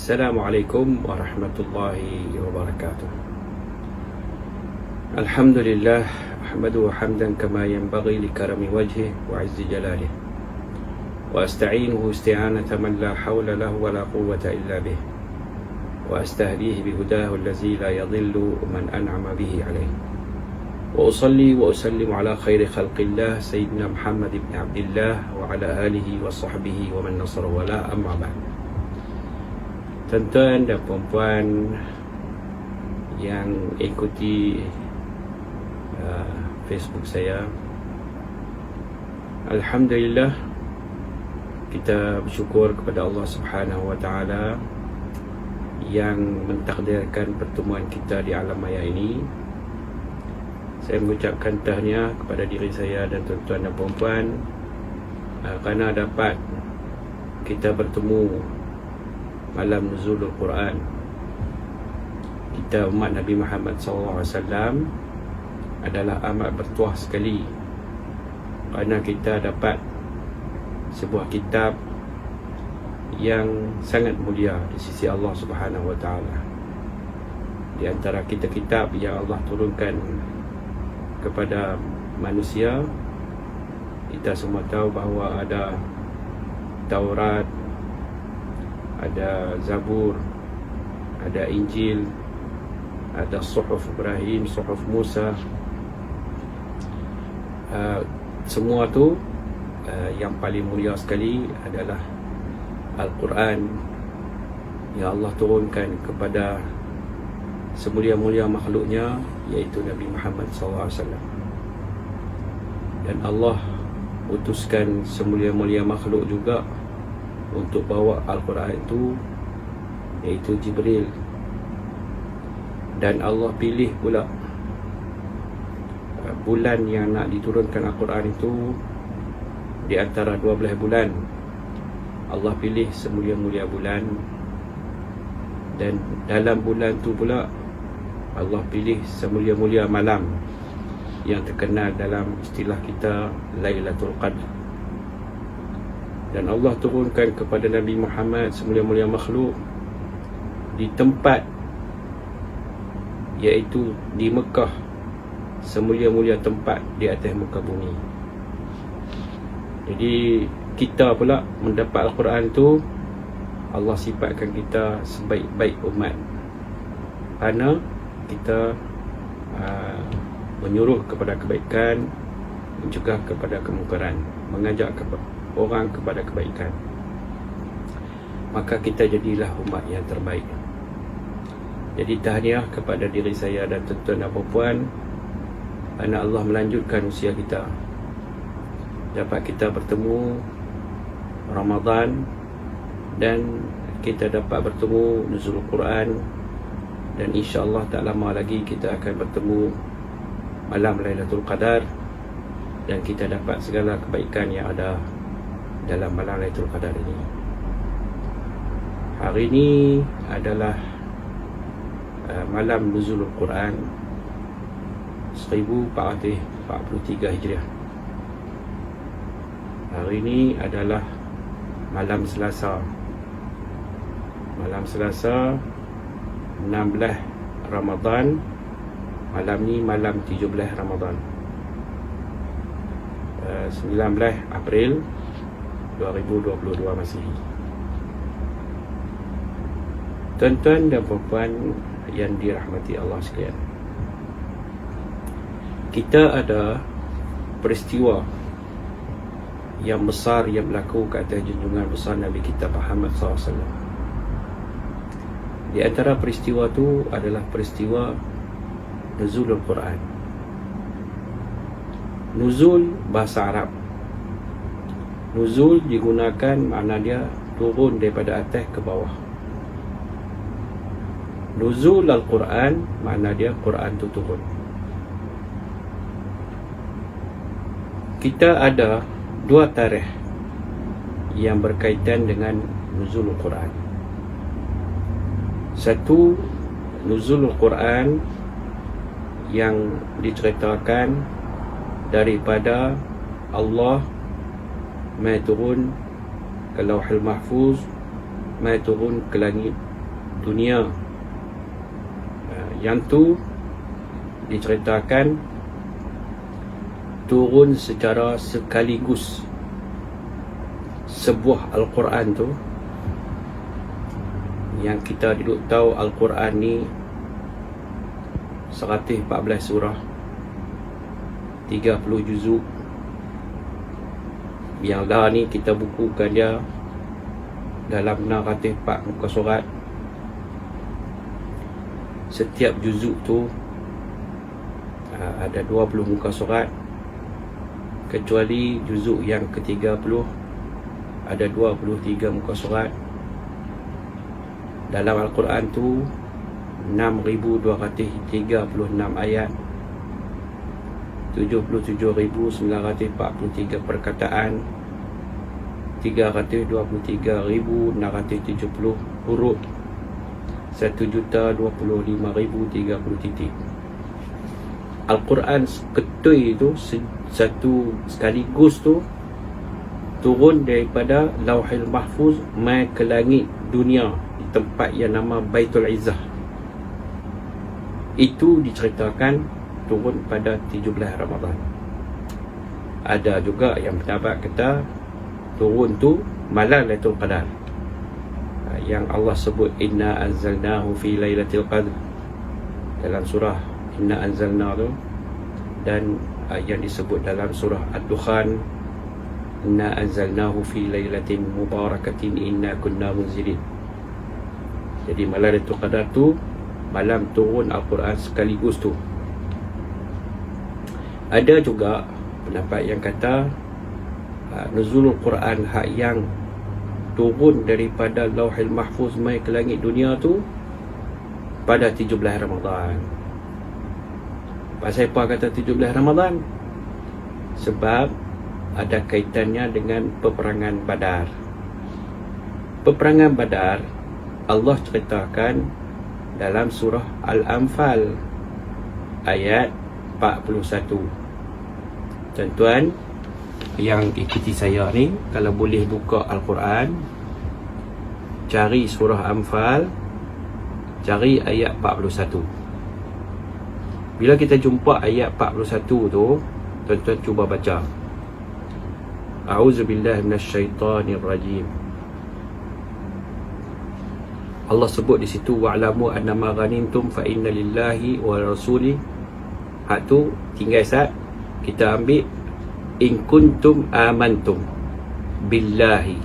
Assalamualaikum warahmatullahi wabarakatuh. Alhamdulillah, ahmaduhu hamdan kama yanbaghi li karami wajhihi wa 'izzi jalalihi. Wa asta'inuhu isti'anata man la hawla lahu wa la quwwata illa bih. Wa astahdihi bihudahu allazi la yadhillu man an'ama bihi alayhi. Wa usalli wa usallimu ala khairi khalqillah sayyidina Muhammad ibn Abdillah wa ala alihi wa sahbihi wa man nasara wa la amma ba'd. Tuan-tuan dan puan-puan yang ikuti Facebook saya, Alhamdulillah, kita bersyukur kepada Allah Subhanahu Wa Taala yang mentakdirkan pertemuan kita di alam maya ini. Saya mengucapkan tahniah kepada diri saya dan tuan-tuan dan puan-puan kerana dapat kita bertemu malam nuzulul Quran. Kita umat Nabi Muhammad SAW adalah amat bertuah sekali kerana kita dapat sebuah kitab yang sangat mulia di sisi Allah Subhanahu Wa Taala. Di antara kitab-kitab yang Allah turunkan kepada manusia, kita semua tahu bahawa ada Taurat, ada Zabur, ada Injil, ada Suhuf Ibrahim, Suhuf Musa. Semua tu yang paling mulia sekali adalah Al-Quran yang Allah turunkan kepada semulia-mulia makhluknya, iaitu Nabi Muhammad SAW. Dan Allah utuskan semulia-mulia makhluk juga untuk bawa Al-Quran itu, iaitu Jibril. Dan Allah pilih pula bulan yang nak diturunkan Al-Quran itu di antara 12 bulan. Allah pilih semulia-mulia bulan, dan dalam bulan tu pula Allah pilih semulia-mulia malam yang terkenal dalam istilah kita Lailatul Qadr. Dan Allah turunkan kepada Nabi Muhammad semulia-mulia makhluk di tempat, iaitu di Mekah, semulia-mulia tempat di atas muka bumi. Jadi kita pula mendapat Al-Quran itu, Allah sifatkan kita sebaik-baik umat kerana kita menyuruh kepada kebaikan, mencegah kepada kemungkaran, mengajak orang kepada kebaikan. Maka kita jadilah umat yang terbaik. Jadi tahniah kepada diri saya dan tuan-tuan dan puan kerana Allah melanjutkan usia kita, dapat kita bertemu Ramadan, dan kita dapat bertemu nuzul Quran, dan insya-Allah tak lama lagi kita akan bertemu malam Lailatul Qadar, dan kita dapat segala kebaikan yang ada dalam malam Lailatul Qadar ini. Hari ini adalah malam nuzul Quran 1443 Hijriah. Hari ini adalah malam Selasa. Malam Selasa 16 Ramadan. Malam ni malam 17 Ramadan, 19 April 2022 Masihi. Tuan-tuan dan puan-puan yang dirahmati Allah sekalian, kita ada peristiwa yang besar yang berlaku ke atas junjungan besar Nabi kita Muhammad SAW. Di antara peristiwa tu adalah peristiwa nuzulul Quran. Nuzul bahasa Arab. Nuzul digunakan makna dia turun daripada atas ke bawah. Nuzul Al-Quran makna dia Quran tu turun. Kita ada dua tarikh yang berkaitan dengan nuzul Al-Quran. Satu, nuzul Al-Quran yang diceritakan daripada Allah mai turun ke Lauhul Mahfuz, mai turun ke langit dunia. Yang tu diceritakan turun secara sekaligus. Sebuah Al-Quran tu, yang kita duduk tahu Al-Quran ni 114 surah, 30 juzuk. Yang dah ni kita bukukan dia dalam 604 muka surat. Setiap juzuk tu ada 20 muka surat, kecuali juzuk yang ke-30 ada 23 muka surat. Dalam Al-Quran tu 6,236 ayat, 77,943 perkataan, 323,670 huruf, 1,025,030 titik. Al-Quran ketui tu satu sekaligus tu turun daripada Lauhil Mahfuz mai ke langit dunia di tempat yang nama Baitul Izzah. Itu diceritakan turun pada 17 Ramadan. Ada juga yang pendapat kata turun tu malam Lailatul Qadar, yang Allah sebut inna anzalnahu fi lailatul qadr dalam surah Inna Anzalna tu, dan yang disebut dalam surah Ad-Dukhan inna anzalnahu fi lailatin mubarakatin inna kunna munzilin. Jadi malam Lailatul Qadar tu malam turun Al-Quran sekaligus tu. Ada juga pendapat yang kata nuzulul Quran hak yang turun daripada Lauhil Mahfuz mai ke langit dunia tu pada 17 Ramadan. Pasal apa kata 17 Ramadan? Sebab ada kaitannya dengan peperangan Badar. Peperangan Badar Allah ceritakan dalam surah Al-Anfal ayat 41. Tuan-tuan yang ikuti saya ni, kalau boleh buka Al-Quran, cari surah Anfal, cari ayat 41. Bila kita jumpa ayat 41 tu, tuan-tuan cuba baca. A'udzubillahi minasyaitanirrajim. Allah sebut di situ wa'lamu annama ghanimtum fa inna lillahi wa rasuli. Hak tu tinggal sat kita ambil in kuntum amantum billahi.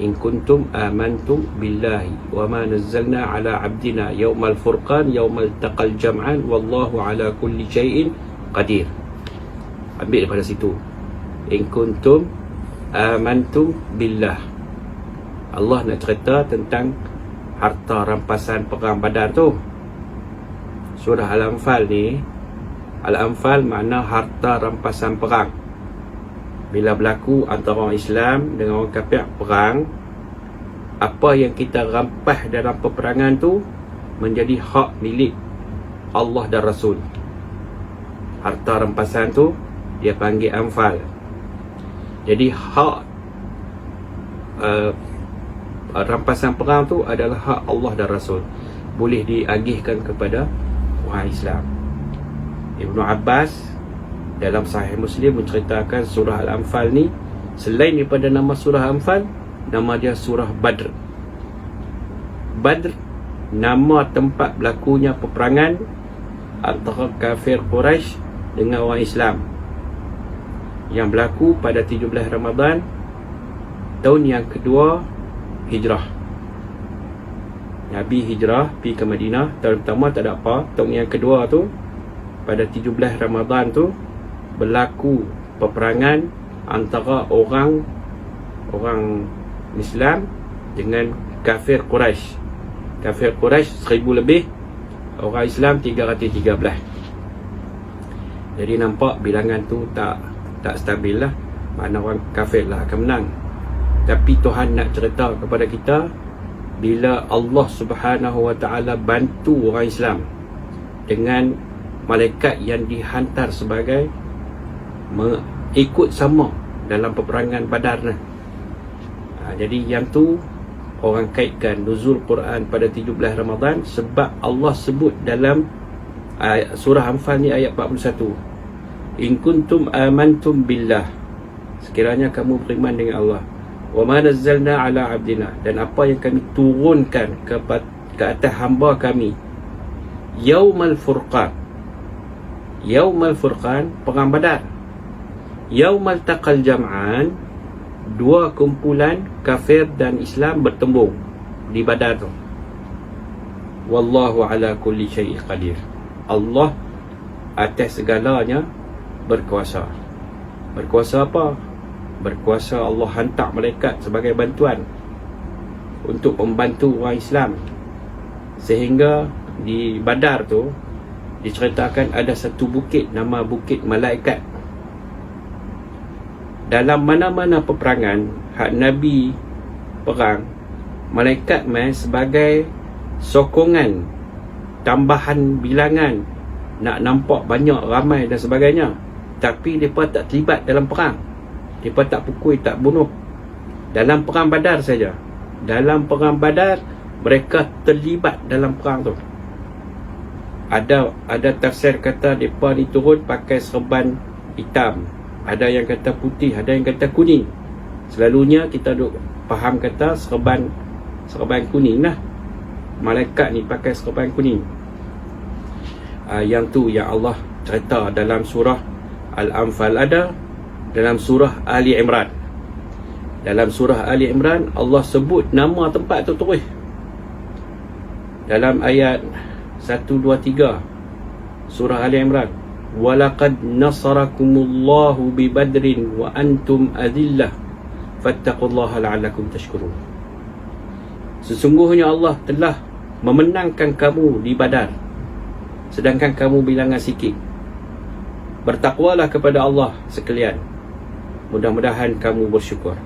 In kuntum amantum billahi wa ma nazzalna ala abdina yawmal furqan yawmal taqal jam'an wallahu ala kulli syai'in qadir. Ambil daripada situ. In kuntum amantum billah. Allah nak cerita tentang harta rampasan perang Badar tu. Surah Al-Anfal ni, Al-Anfal makna harta rampasan perang. Bila berlaku antara orang Islam dengan orang kafir perang, apa yang kita rampas dalam peperangan tu menjadi hak milik Allah dan Rasul. Harta rampasan tu dia panggil Anfal. Jadi hak rampasan perang tu adalah hak Allah dan Rasul, boleh diagihkan kepada orang Islam. Ibnu Abbas dalam Sahih Muslim menceritakan surah Al-Anfal ni, selain daripada nama surah Anfal, nama dia surah Badr. Badr nama tempat berlakunya peperangan antara kafir Quraisy dengan orang Islam, yang berlaku pada 17 Ramadan tahun yang kedua Hijrah. Nabi hijrah pergi ke Madinah. Tahun pertama tak ada apa. Tahun yang kedua tu, pada 17 Ramadan tu, berlaku peperangan antara orang Islam dengan kafir Quraisy. Kafir Quraisy 1000 lebih, orang Islam 313. Jadi nampak bilangan tu tak stabil lah. Mana orang kafir lah akan menang. Tapi Tuhan nak cerita kepada kita, bila Allah Subhanahu Wa Ta'ala bantu orang Islam dengan malaikat yang dihantar sebagai ikut sama dalam peperangan Badar ni. Jadi yang tu orang kaitkan nuzul Quran pada 17 Ramadan sebab Allah sebut dalam surah Anfal ni ayat 41, in kuntum amantum billah, sekiranya kamu beriman dengan Allah, wa ma nazzalna ala abdina, dan apa yang kami turunkan ke atas hamba kami, yaumal furqan, yaumal furqan, perang Badar, yaumal taqal jam'an, dua kumpulan kafir dan Islam bertembung di Badar tu. Wallahu ala kulli syai'in qadir, Allah atas segalanya berkuasa. Berkuasa apa? Berkuasa Allah hantar malaikat sebagai bantuan untuk membantu orang Islam, sehingga di Badar tu diceritakan ada satu bukit nama Bukit Malaikat. Dalam mana-mana peperangan hak Nabi perang, malaikat main sebagai sokongan, tambahan bilangan, nak nampak banyak, ramai dan sebagainya. Tapi mereka tak terlibat dalam perang, mereka tak pukul, tak bunuh. Dalam perang Badar saja, dalam perang Badar mereka terlibat dalam perang tu. Ada tafsir kata mereka ni turun pakai serban hitam, ada yang kata putih, ada yang kata kuning. Selalunya kita duk faham kata serban kuning lah. Malaikat ni pakai serban kuning. Yang tu yang Allah cerita dalam surah Al-Anfal ada, dalam surah Ali Imran. Dalam surah Ali Imran Allah sebut nama tempat tu terus. Dalam ayat 1, 2, 3 surah Ali Imran, walaqad nasarakumullahu bi badrin wa antum adillah fattaqullaha la'allakum tashkurun. Sesungguhnya Allah telah memenangkan kamu di Badar sedangkan kamu bilangan sikit. Bertakwalah kepada Allah sekalian, mudah-mudahan kamu bersyukur.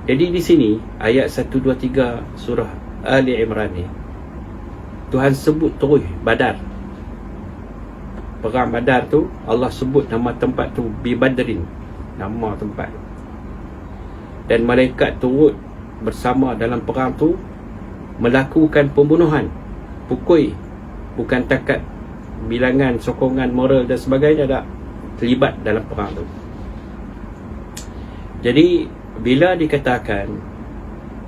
Jadi di sini ayat 1, 2, 3 surah Ali Imran ni Tuhan sebut terus Badar. Perang Badar tu Allah sebut nama tempat tu bi Badrin, nama tempat. Dan malaikat turut bersama dalam perang tu melakukan pembunuhan, pukul, bukan takat bilangan, sokongan moral dan sebagainya, tak terlibat dalam perang tu. Jadi bila dikatakan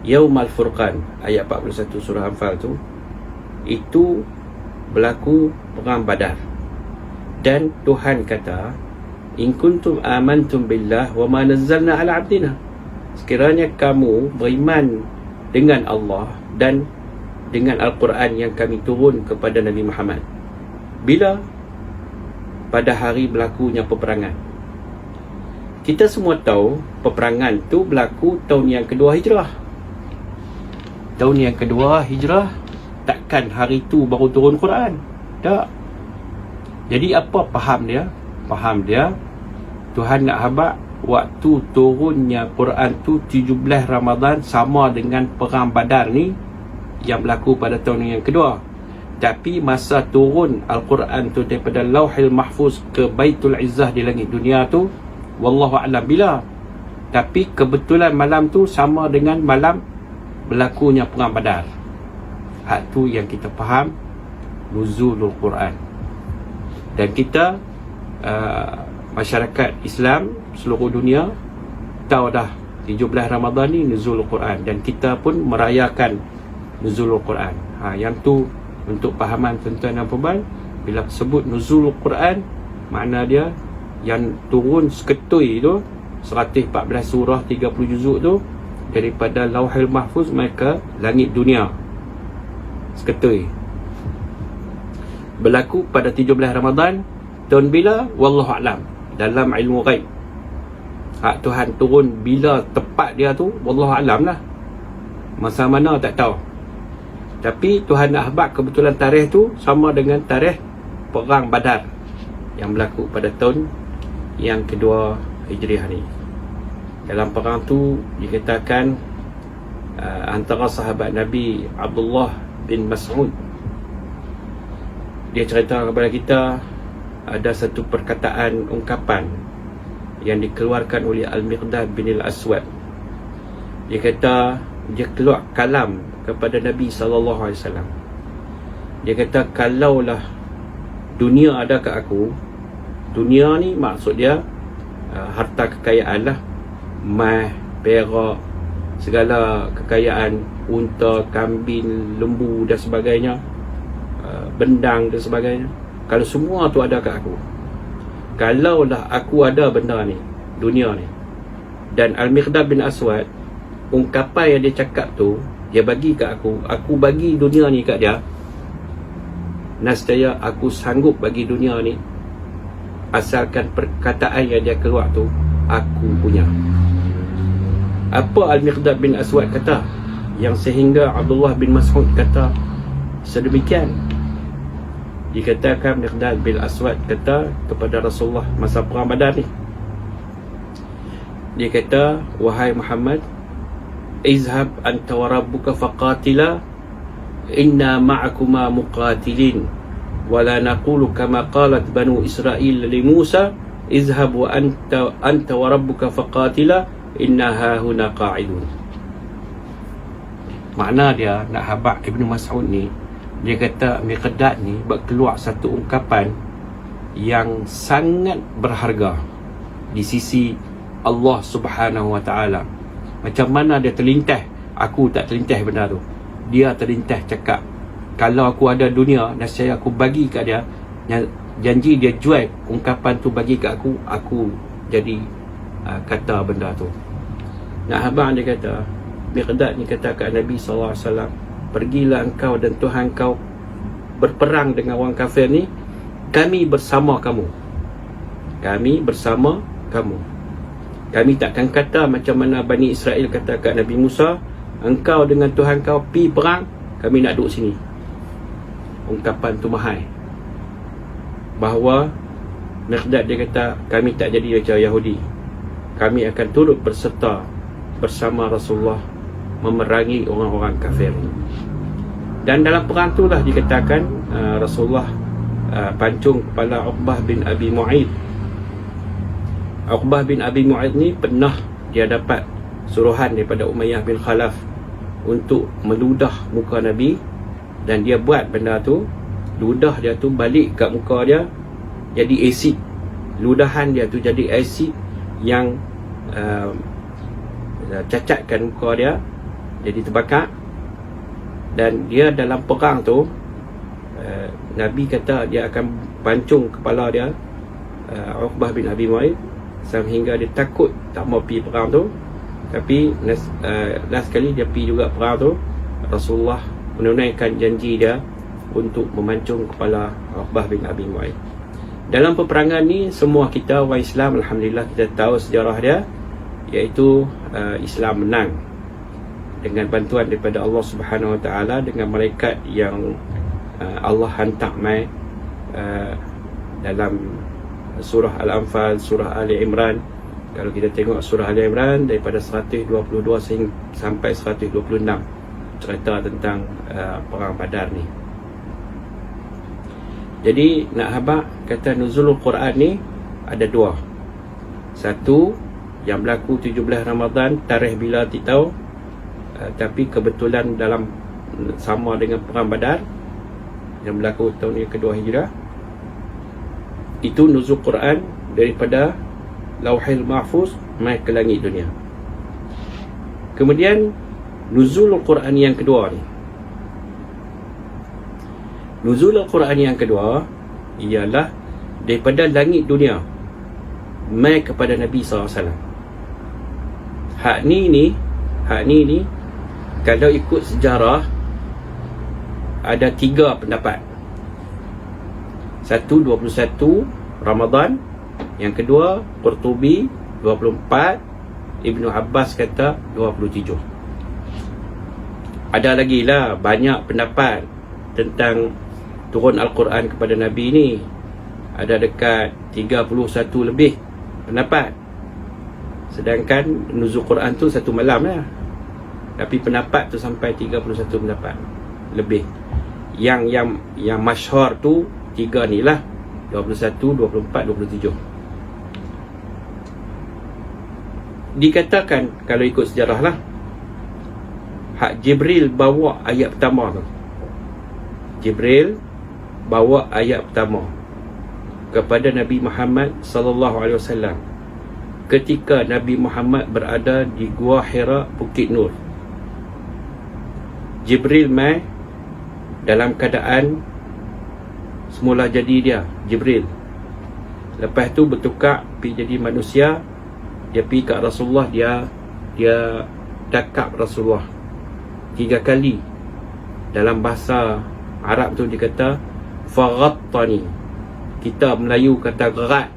Yaumal Furqan ayat 41 surah Anfal tu, itu berlaku perang Badar. Dan Tuhan kata, in kuntum amantum billah wa ma nazzalna ala abdina, sekiranya kamu beriman dengan Allah dan dengan Al-Quran yang kami turun kepada Nabi Muhammad. Bila? Pada hari berlakunya peperangan. Kita semua tahu peperangan tu berlaku tahun yang kedua Hijrah. Tahun yang kedua Hijrah, takkan hari tu baru turun Quran. Tak. Jadi apa faham dia? Faham dia, Tuhan nak habaq waktu turunnya Quran tu 17 Ramadan sama dengan perang Badar ni yang berlaku pada tahun yang kedua. Tapi masa turun Al-Quran tu daripada Lauhil Mahfuz ke Baitul Izzah di langit dunia tu, wallahu a'lam bila. Tapi kebetulan malam tu sama dengan malam berlakunya perang Badar. Hak tu yang kita faham nuzulul Quran. Dan kita masyarakat Islam seluruh dunia tahu dah 17 Ramadan ni nuzulul Quran, dan kita pun merayakan nuzulul Quran. Yang tu untuk pahaman tuan-tuan dan puan, bila sebut nuzulul Quran, makna dia yang turun seketui tu 114 surah 30 juzuk tu daripada Lauhil Mahfuz mereka langit dunia. Seketui berlaku pada 17 Ramadan tahun bila? Wallahu a'lam, dalam ilmu ghaib. Hak Tuhan turun bila tepat dia tu wallahu a'lam lah, masa mana tak tahu. Tapi Tuhan nak habaq kebetulan tarikh tu sama dengan tarikh perang Badar yang berlaku pada tahun yang kedua Hijriah ni. Dalam perang tu dikatakan antara sahabat Nabi Abdullah bin Mas'ud, dia cerita kepada kita ada satu perkataan, ungkapan yang dikeluarkan oleh Al-Miqdad bin Al-Aswad. Dia kata dia keluar kalam kepada Nabi SAW. Dia kata, kalaulah dunia ada kat aku, dunia ni maksud dia harta kekayaan lah, emas, perak, segala kekayaan, unta, kambing, lembu dan sebagainya, bendang dan sebagainya. Kalau semua tu ada kat aku, kalaulah aku ada benda ni, dunia ni, dan Al-Miqdad bin Aswad, ungkapan yang dia cakap tu, dia bagi kat aku bagi dunia ni kat dia, nescaya aku sanggup bagi dunia ni, asalkan perkataan yang dia keluar tu aku punya. Apa Al-Miqdad bin Aswad kata yang sehingga Abdullah bin Mas'ud kata sedemikian? Dikatakan Miqdad bin Aswad kata kepada Rasulullah masa perang Badar ni, dia kata, wahai Muhammad, izhab anta wa rabbuka faqatila inna ma'akuma muqatilin wala naqulu kama qalat banu Israel li Musa izhab wa anta wa rabbuka faqatila inna hahuna qa'idun. Makna dia nak habaq Ibnu Mas'ud ni, dia kata Miqdad ni berkeluar satu ungkapan yang sangat berharga di sisi Allah Subhanahu Wa Ta'ala. Macam mana dia terlintas, aku tak terlintas benda tu, dia terlintas cakap, kalau aku ada dunia, nescaya aku bagi kat dia, janji dia jual ungkapan tu bagi kat aku jadi kata benda tu. Nak habang dia kata, Miqdad ni kata kat Nabi SAW, pergilah engkau dan Tuhan kau berperang dengan orang kafir ni, kami bersama kamu, kami bersama kamu. Kami takkan kata macam mana Bani Israel kata kat Nabi Musa, engkau dengan Tuhan kau pi perang, kami nak duduk sini. Ungkapan tu mahal. Bahawa Miqdad dia kata, kami tak jadi macam Yahudi, kami akan turut berserta bersama Rasulullah memerangi orang-orang kafir. Dan dalam perang tu lah dikatakan Rasulullah pancung kepala Uqbah bin Abi Mu'aid. Uqbah bin Abi Mu'aid ni pernah dia dapat suruhan daripada Umayyah bin Khalaf untuk meludah muka Nabi, dan dia buat benda tu, ludah dia tu balik kat muka dia jadi asid. Ludahan dia tu jadi asid yang cacatkan muka dia, jadi terbakar. Dan dia dalam perang tu, Nabi kata dia akan pancung kepala dia, Uqbah bin Abi Mu'aid, sehingga dia takut tak mau pergi perang tu. Tapi last kali dia pergi juga perang tu, Rasulullah menunaikan janji dia untuk memancung kepala Uqbah bin Abi Mu'aid. Dalam peperangan ni, semua kita orang Islam, alhamdulillah kita tahu sejarah dia, iaitu Islam menang dengan bantuan daripada Allah Subhanahu Wa Taala, dengan malaikat yang Allah hantar mai dalam surah Al-Anfal, surah Ali Imran. Kalau kita tengok surah Ali Imran daripada 122 sampai 126, cerita tentang perang Badar ni. Jadi nak habaq kata nuzulul Quran ni ada dua. Satu yang berlaku 17 Ramadan, tarikh bila tak tahu, tapi kebetulan dalam sama dengan perang Badar yang berlaku tahun yang kedua Hijrah. Itu nuzul Quran daripada Lauhil Mahfuz mai ke langit dunia. Kemudian nuzul Quran yang kedua ni, nuzul Quran yang kedua ialah daripada langit dunia mai kepada Nabi SAW. Hak ni kalau ikut sejarah ada 3 pendapat. Satu 21 Ramadan, yang kedua Qurtubi 24, Ibnu Abbas kata 27. Ada lagi lah banyak pendapat tentang turun Al-Quran kepada Nabi ni. Ada dekat 31 lebih pendapat. Sedangkan nuzul Quran tu satu malam lah, tapi pendapat tu sampai 31 pendapat lebih. Yang masyhur tu 3 ni lah, 21, 24, 27. Dikatakan kalau ikut sejarah lah, hak Jibril bawa ayat pertama tu. Jibril bawa ayat pertama kepada Nabi Muhammad sallallahu alaihi wasallam ketika Nabi Muhammad berada di Gua Hira, Bukit Nur. Jibril mai dalam keadaan semula jadi dia Jibril. Lepas tu bertukar pergi jadi manusia. Dia pergi kat Rasulullah, dia cakap Rasulullah 3 kali. Dalam bahasa Arab tu dia kata faghattani. Kita Melayu kata gerat.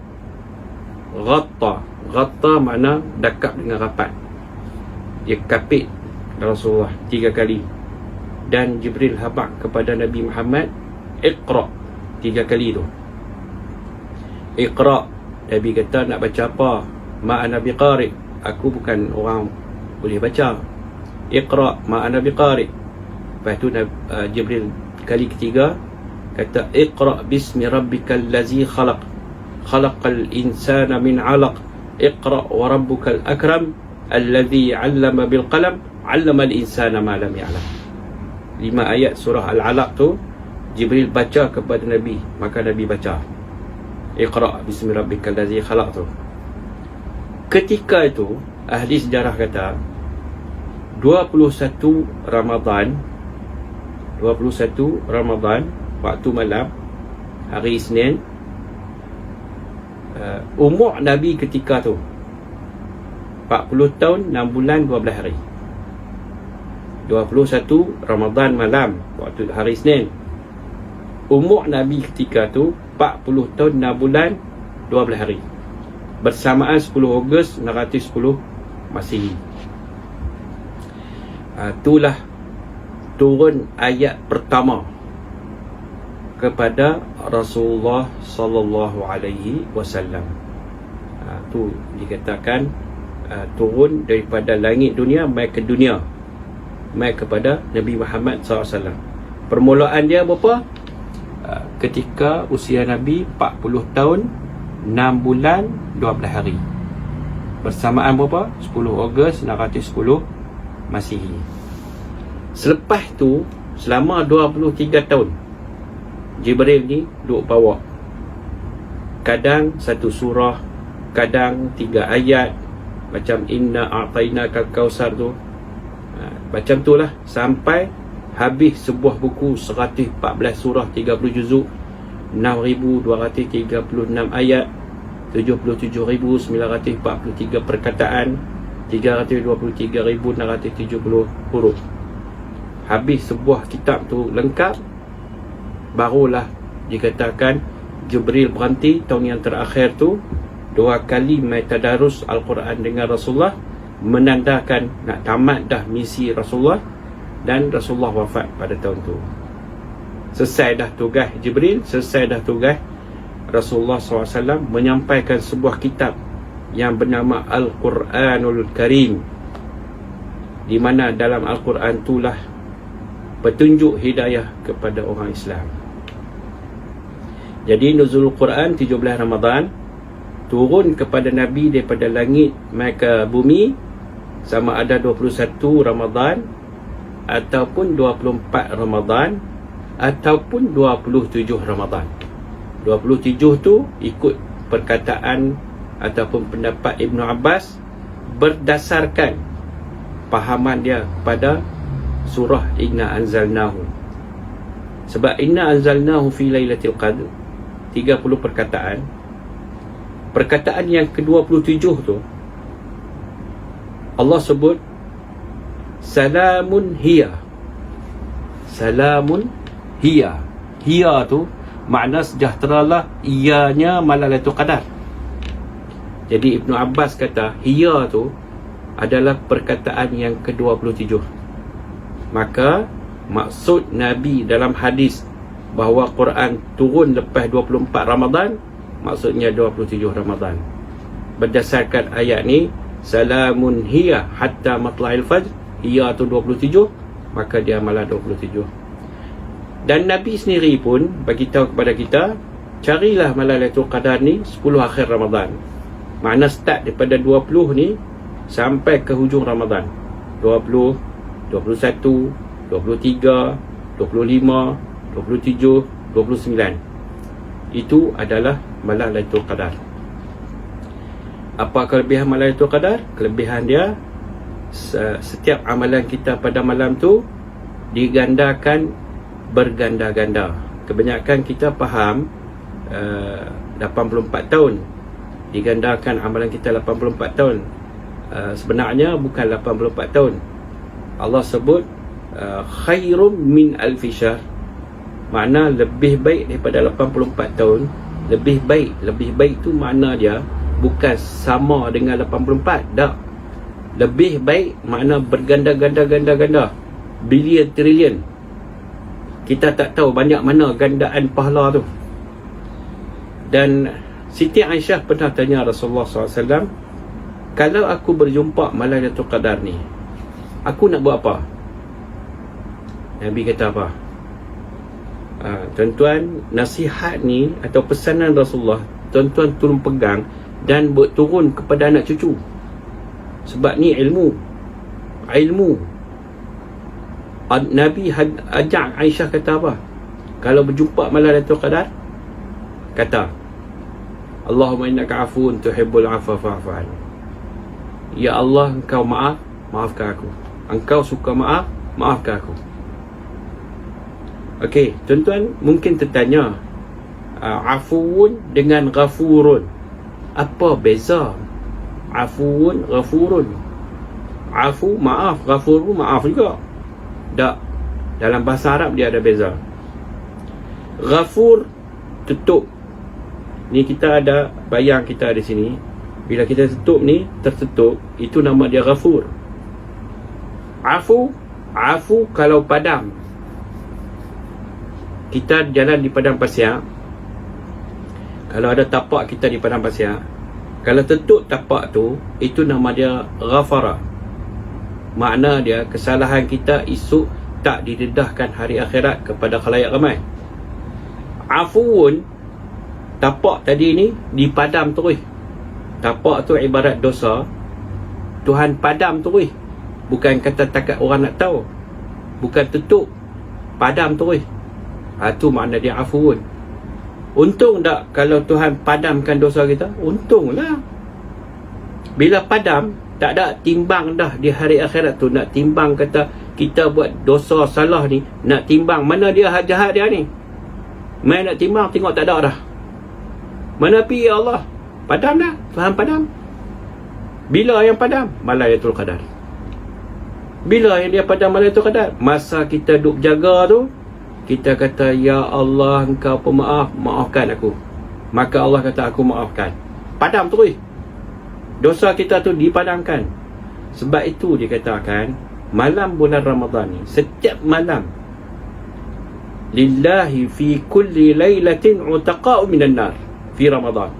Ghatta makna dakap dengan rapat. Dia kapit Rasulullah 3 kali. Dan Jibril habaq kepada Nabi Muhammad, Iqra 3 kali tu. Iqra. Nabi kata nak baca apa? Ma ana biqari. Aku bukan orang boleh baca. Iqra ma ana biqari. Lepas tu Jibril kali ketiga kata Iqra bismi rabbikal ladzi khalaq. Khalaqal insana min 'alaq. Iqra wa rabbukal akram alladzi 'allama bil qalam 'allama al insana ma lam ya'lam. 5 ayat surah Al-Alaq tu Jibril baca kepada Nabi, maka Nabi baca Iqra bismi rabbikal ladzi khalaq tu. Ketika itu ahli sejarah kata 21 Ramadan waktu malam hari Isnin, umur Nabi ketika tu 40 tahun 6 bulan 12 hari. 21 Ramadan malam waktu hari Isnin. Umur Nabi ketika tu 40 tahun 6 bulan 12 hari. Bersamaan 10 Ogos 610 Masihi. Itulah turun ayat pertama kepada Rasulullah sallallahu alaihi wasallam. Tu dikatakan turun daripada langit dunia mai ke dunia, mai kepada Nabi Muhammad SAW. Permulaan dia berapa? Ketika usia Nabi 40 tahun 6 bulan 12 hari. Bersamaan berapa? 10 Ogos 610 Masihi. Selepas tu selama 23 tahun Jibril ni duk bawa, kadang satu surah, kadang 3 ayat, macam inna a'tainakal kautsar tu. Macam tu lah sampai habis sebuah buku 114 surah 30 juzuk, 6,236 ayat, 77,943 perkataan, 323,670 huruf. Habis sebuah kitab tu lengkap, barulah dikatakan Jibril berhenti tahun yang terakhir tu 2 kali mai tadarus Al-Quran dengan Rasulullah, menandakan nak tamat dah misi Rasulullah, dan Rasulullah wafat pada tahun tu. Selesai dah tugas Jibril, selesai dah tugas Rasulullah SAW menyampaikan sebuah kitab yang bernama Al-Quranul Karim, di mana dalam Al-Quran itulah petunjuk hidayah kepada orang Islam. Jadi nuzul Quran 17 Ramadan, turun kepada Nabi daripada langit mai ke bumi, sama ada 21 Ramadan ataupun 24 Ramadan ataupun 27 Ramadan. 27 tu ikut perkataan ataupun pendapat Ibnu Abbas berdasarkan pahaman dia pada surah Inna Anzalnahu. Sebab Inna Anzalnahu fi Lailatul Qadr 30 perkataan. Perkataan yang ke-27 tu Allah sebut Salamun hiya. Salamun hiya. Hiya tu makna sejahteralah ianya malam Lailatul Qadar. Jadi Ibnu Abbas kata hiya tu adalah perkataan yang ke-27. Maka maksud Nabi dalam hadis bahawa Quran turun lepas 24 Ramadan, maksudnya 27 Ramadan. Berdasarkan ayat ni, salamun hiya hatta matla'il fajr, hiya tu 27, maka dia malam 27. Dan Nabi sendiri pun bagi tahu kepada kita, carilah malam Lailatul Qadar ni 10 akhir Ramadan. Makna start daripada 20 ni sampai ke hujung Ramadan. 20, 21, 23, 25, 27, 29. Itu adalah malam Lailatul Qadar. Apa kelebihan malam Lailatul Qadar? Kelebihan dia, setiap amalan kita pada malam tu digandakan berganda-ganda. Kebanyakan kita faham 84 tahun digandakan amalan kita 84 tahun. Sebenarnya bukan 84 tahun. Allah sebut khairum min alfi syahr, makna lebih baik daripada 84 tahun. Lebih baik tu makna dia bukan sama dengan 84, tak. Lebih baik makna berganda-ganda, bilion, trilion. Kita tak tahu banyak mana gandaan pahala tu. Dan Siti Aisyah pernah tanya Rasulullah SAW, kalau aku berjumpa malam Lailatul Qadar ni, aku nak buat apa? Nabi kata apa? Tuan-tuan, nasihat ni atau pesanan Rasulullah, tuan-tuan tolong pegang dan buat turun kepada anak cucu. Sebab ni ilmu. Nabi ajak Aisyah kata apa? Kalau berjumpa malam Lailatul Qadar, kata Allahumma innaka afuun tuhibbul afwa fa'fu anni. Ya Allah, engkau maaf, maafkan aku. Engkau suka maaf, maafkan aku. Okey, tuan-tuan mungkin tertanya, afuun dengan ghafurun, apa beza? Afuun, ghafurun. Afu maaf, ghafurun maaf juga. Tak. Dalam bahasa Arab dia ada beza. Ghafur tutup. Ni kita ada bayang kita di sini. Bila kita tutup ni, tertutup, itu nama dia ghafur. Afu kalau padam. Kita jalan di padang pasir. Kalau ada tapak kita di padang pasir, kalau tutup tapak tu, itu nama dia ghafara. Makna dia kesalahan kita esok tak didedahkan hari akhirat kepada khalayak ramai. Afuun, tapak tadi ni dipadam terus. Tapak tu ibarat dosa, Tuhan padam terus. Bukan kata takat orang nak tahu, bukan tutup, padam terus. Itu makna dia afuun. Untung tak kalau Tuhan padamkan dosa kita? Untunglah. Bila padam, tak ada timbang dah di hari akhirat tu. Nak timbang kata kita buat dosa salah ni, nak timbang mana dia jahat dia ni, main nak timbang, tengok tak ada dah. Mana pi ya Allah? Padam dah, Tuhan padam. Bila yang padam? Malam Lailatul Qadar. Bila yang dia padam malam Lailatul Qadar? Masa kita duk jaga tu, kita kata, ya Allah, engkau pemaaf, maafkan aku. Maka Allah kata, aku maafkan. Padam terus. Dosa kita tu dipadamkan. Sebab itu dikatakan, malam bulan Ramadan ni, setiap malam, lillahi fi kulli laylatin utaqa'u minan nar fi Ramadan.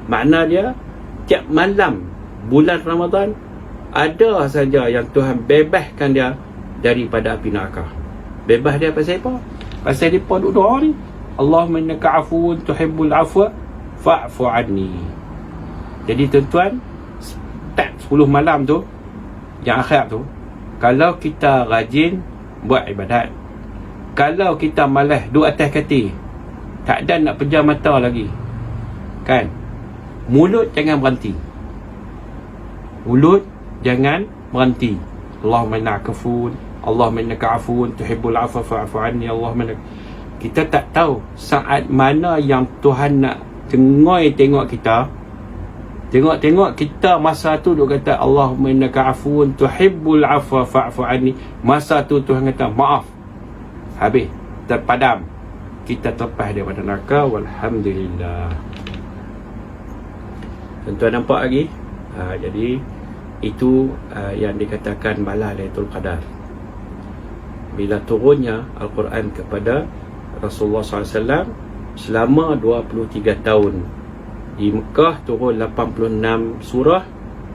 Makna dia, tiap malam bulan Ramadan, ada saja yang Tuhan bebaskan dia daripada api neraka. Bebas dia pasal apa? Pasal dia duk doa ni, Allahumma innaka afuun tuhibbul afwa fa'fu anni. Jadi tuan-tuan, start 10 malam tu, yang akhir tu, kalau kita rajin buat ibadat, kalau kita malas duduk atas katil, tak ada nak pejam mata lagi, kan, mulut jangan berhenti. Mulut jangan berhenti. Allahumma innaka afuun, Allahumma innaka afuun tuhibbul afwa fa'fu anni, Allahumma innaka. Kita tak tahu saat mana yang Tuhan nak tengok kita. Tengok kita masa tu duk kata Allahumma innaka afuun tuhibbul afwa fa'fu anni. Masa tu Tuhan kata maaf. Habis, terpadam. Kita terlepas daripada neraka. Walhamdulillah. Tuan-tuan nampak lagi? Jadi itu yang dikatakan malam Lailatul Qadar. Bila turunnya Al-Quran kepada Rasulullah SAW selama 23 tahun. Di Mekah turun 86 surah,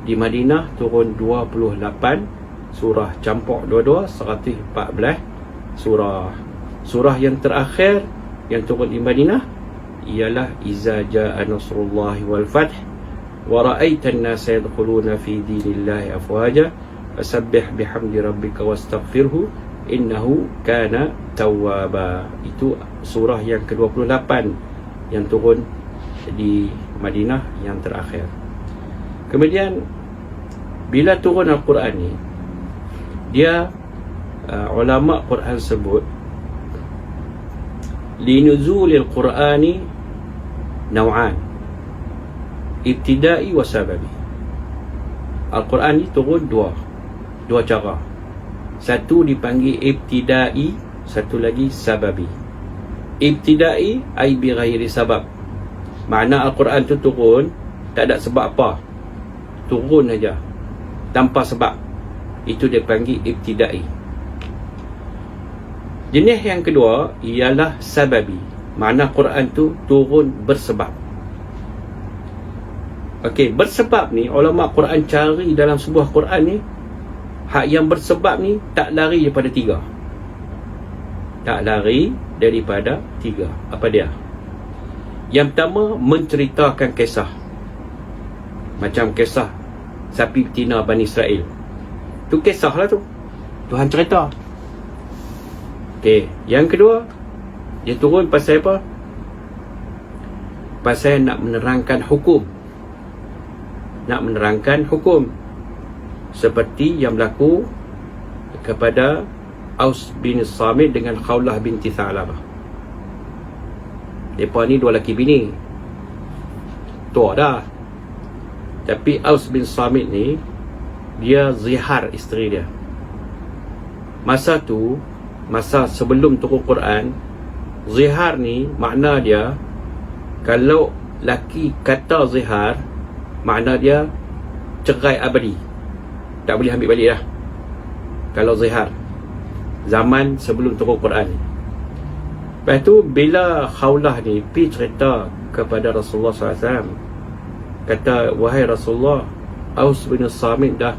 di Madinah turun 28 surah, campur dua-dua 114 surah. Surah yang terakhir yang turun di Madinah ialah Iza Ja'a Nasrullahi wal Fath wa ra'aitan nasa yadkhuluna fi dinillahi afwaja fasabbih bihamdi rabbika wastaghfirhu innahu kana tawwaba. Itu surah yang ke-28 yang turun di Madinah yang terakhir. Kemudian bila turun Al-Quran ni, dia ulama Quran sebut linuzulil Qurani naw'an, ibtidai wa sababi. Al-Quran ni turun dua cara. Satu dipanggil ibtidai, satu lagi sababi. Ibtidai ai bi ghairi sabab. Makna Al-Quran tu turun tak ada sebab apa, turun aja tanpa sebab. Itu dia panggil ibtidai. Jenis yang kedua ialah sababi. Makna Quran tu turun bersebab. Okey, bersebab ni ulama Quran cari dalam sebuah Quran ni, hak yang bersebab ni tak lari daripada tiga. Tak lari daripada tiga. Apa dia? Yang pertama, menceritakan kisah. Macam kisah sapi betina Bani Israel. Tu kisah lah tu, Tuhan cerita. Okey, yang kedua, dia turun pasal apa? Pasal nak menerangkan hukum. Nak menerangkan hukum. Seperti yang berlaku kepada Aus bin Samit dengan Khawlah binti Tha'labah. Mereka ni dua lelaki bini, tua dah. Tapi Aus bin Samit ni, dia zihar isteri dia. Masa tu, masa sebelum turun Quran, zihar ni makna dia, kalau laki kata zihar, makna dia cerai abadi, tak boleh ambil balik dah kalau zihar. Zaman sebelum turun Quran. Lepas tu bila Khawlah ni pergi cerita kepada Rasulullah SAW, kata, wahai Rasulullah, Aus bin Samit dah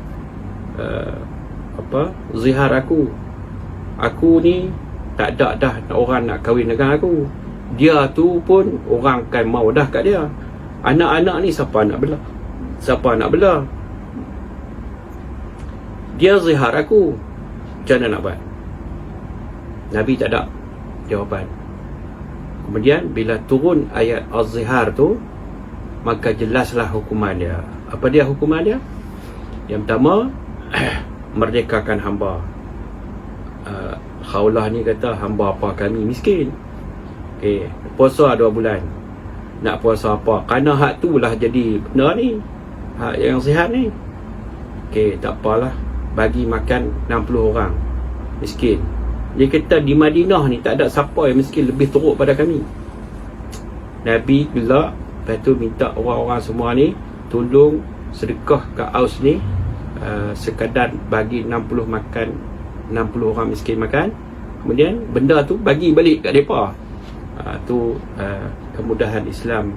zihar aku ni tak ada dah orang nak kahwin dengan aku. Dia tu pun orang kan mau dah kat dia. Anak-anak ni siapa nak bela? Siapa nak bela? Dia zihar aku, macam mana nak buat? Nabi tak ada jawapan. Kemudian bila turun ayat az-zihar tu, maka jelaslah hukuman dia. Apa dia hukuman dia? Yang pertama, merdekakan hamba. Khawlah ni kata, hamba apa kami miskin. Okay, puasa 2 bulan. Nak puasa apa? Kerana hak tu lah jadi benda ni, hak yang sihat ni. Okay, tak apalah, bagi makan 60 orang miskin. Dia kata di Madinah ni tak ada siapa yang miskin lebih teruk pada kami. Nabi gelak. Lepas tu minta orang-orang semua ni tolong sedekah ke Aus ni, sekadar bagi 60 orang miskin makan. Kemudian benda tu bagi balik kat mereka. Tu kemudahan Islam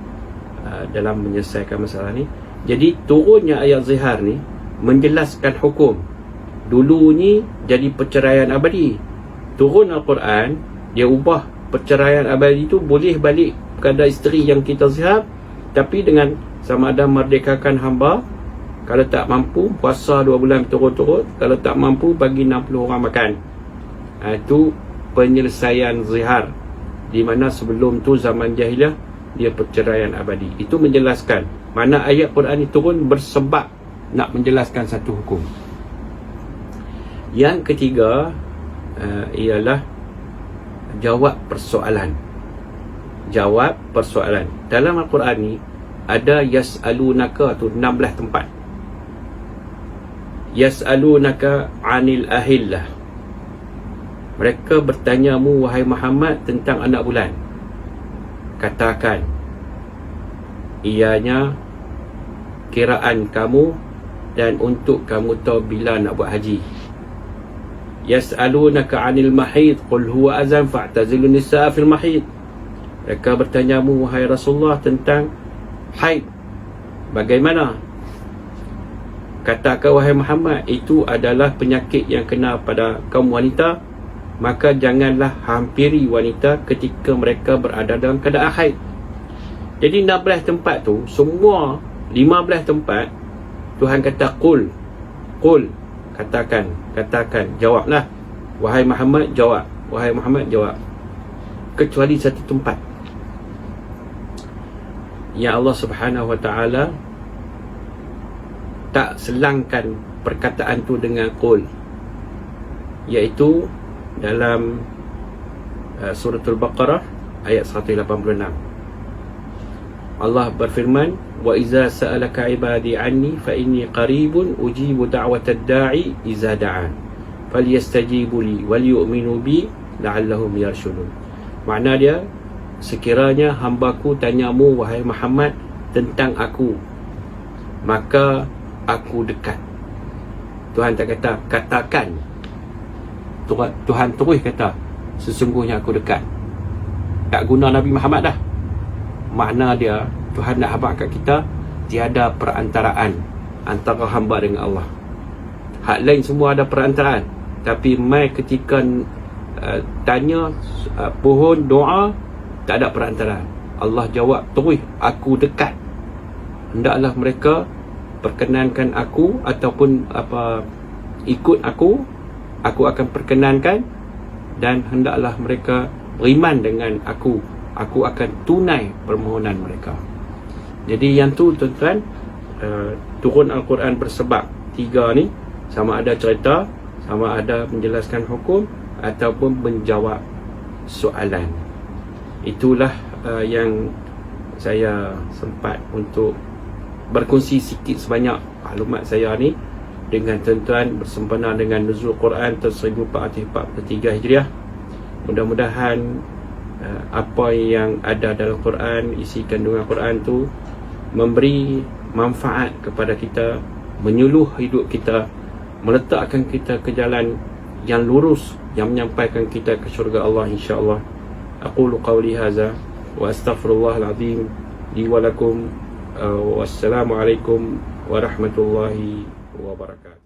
dalam menyelesaikan masalah ni. Jadi turunnya ayat zihar ni menjelaskan hukum. Dulu ni jadi perceraian abadi. Turun Al-Quran, dia ubah perceraian abadi tu boleh balik kepada isteri yang kita zihar, tapi dengan sama ada merdekakan hamba. Kalau tak mampu, puasa 2 bulan berturut-turut. Kalau tak mampu, bagi 60 orang makan. Itu penyelesaian zihar. Di mana sebelum tu zaman jahiliah, dia perceraian abadi. Itu menjelaskan mana ayat Quran ini turun bersebab nak menjelaskan satu hukum. Yang ketiga ialah jawab persoalan. Jawab persoalan. Dalam Al-Quran ni ada yas'alunaka tu 16 tempat. Yas'alunaka 'anil ahillah. Mereka bertanyamu wahai Muhammad tentang anak bulan. Katakan, ianya kiraan kamu dan untuk kamu tahu bila nak buat haji. Yas'alunaka 'anil mahid qul huwa azan fa'tazilun nisaa fil mahid. Mereka bertanyamu wahai Rasulullah tentang haid. Bagaimana? Katakan wahai Muhammad, itu adalah penyakit yang kena pada kaum wanita, maka janganlah hampiri wanita ketika mereka berada dalam keadaan haid. Jadi 16 tempat tu, semua 15 tempat Tuhan kata qul. Katakan, jawablah. Wahai Muhammad, jawab. Wahai Muhammad, jawab. Kecuali satu tempat yang Allah Subhanahu Wa Taala tak selangkan perkataan tu dengan qul, iaitu dalam suratul Baqarah ayat 186. Allah berfirman, wa iza sa'alaka ibadi anni fa inni qaribun ujibu da'watad da'i iza da'an falyastajibu li wal yu'minu bi la'allahum yarshudun. Makna dia, sekiranya hambaku tanyamu wahai Muhammad tentang aku, maka aku dekat. Tuhan tak kata katakan, Tuhan terus kata sesungguhnya aku dekat. Tak guna Nabi Muhammad dah. Makna dia, Tuhan nak habaq kat kita tiada perantaraan antara hamba dengan Allah. Hak lain semua ada perantaraan, tapi mai ketika tanya pohon doa, tak ada perantaraan. Allah jawab terus, aku dekat. Hendaklah mereka perkenankan aku ataupun ikut aku akan perkenankan, dan hendaklah mereka beriman dengan aku akan tunai permohonan mereka. Jadi yang tu tuan-tuan, turun Al-Quran bersebab 3 ni, sama ada cerita, sama ada menjelaskan hukum ataupun menjawab soalan. Itulah yang saya sempat untuk berkongsi sikit sebanyak maklumat saya ni dengan tuan-tuan bersempena dengan nuzul Quran tahun 1443 Hijriah. Mudah-mudahan apa yang ada dalam Quran, isi kandungan Quran tu memberi manfaat kepada kita, menyuluh hidup kita, meletakkan kita ke jalan yang lurus, yang menyampaikan kita ke syurga Allah insya-Allah. Aqulu qawli hadza wa astaghfirullahal azim li wa lakum. Wassalamualaikum warahmatullahi wabarakatuh.